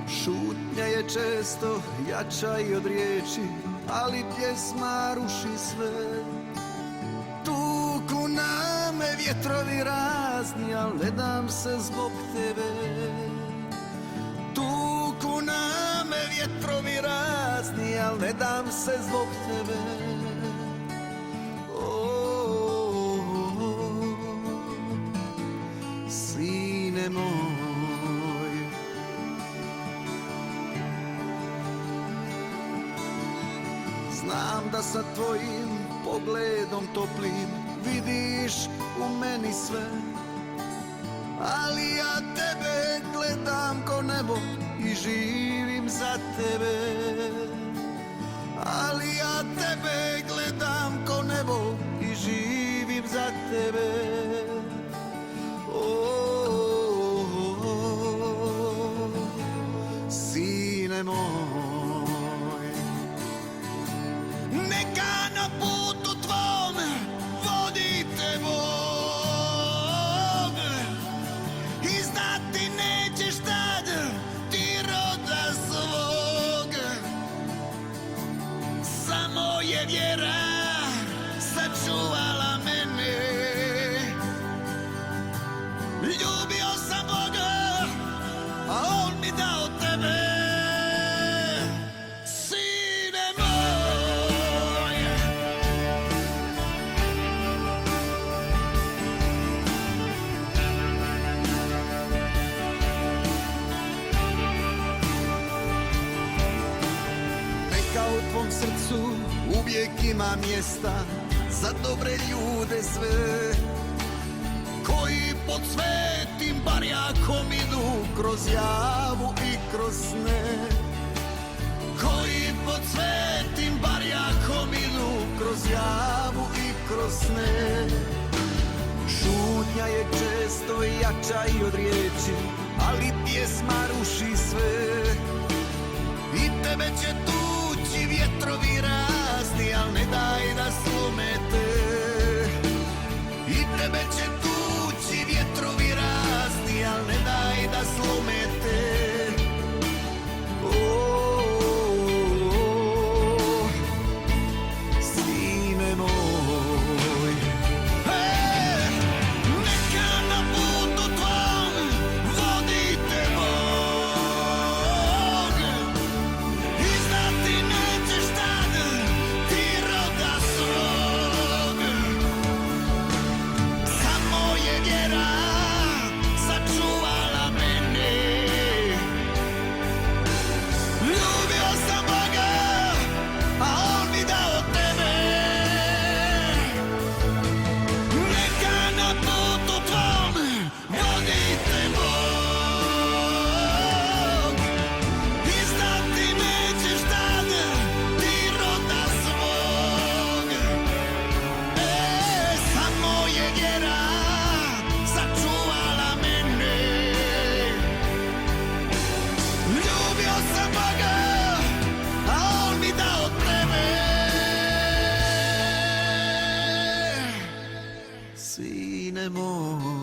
Šutnja je često jača i od riječi, ali pjesma ruši sve. Tuku na me vjetrovi razni, al ne dam se zbog tebe. Tuku na me vjetrovi razni, al ne dam se zbog tebe. Sine moj, znam da sa tvojim pogledom toplim vidiš u meni sve, ali ja tebe gledam ko nebo i živim za tebe. Ali ja tebe gledam ko nebo i živim za tebe. Sine moj, neka na putu tvom vodi te Bog i znati nećeš tad ti roda svog. Samo je vjera sačuvala mene. Ljubio sam Boga, a On mi dao tebe. Sine moj, neka u tvom srcu uvijek ima mjesta za dobre ljude sve, koji pod svetim barjakom idu kroz javu i kroz sne. Koji pod svetim barjakom idu kroz javu i kroz sne. Šutnja je često jača i od riječi, ali pjesma ruši sve. I tebe će tući vjetrovi razni, al ne daj da slome te. I tebe će tući vjetrovi razni, al ne daj da slome te. Sine moj, neka na putu tvom vodi te Bog i znati nećeš tad ti roda svog. Samo je vjera sačuvala mene. Ljubio sam Boga, a On mi dao tebe. Neka na putu tvom vodi te Bog i znati nećeš tad ti roda svog. Samo je vjera sačuvala mene. Ljubio sam Boga, a On mi dao tebe. Sine moj.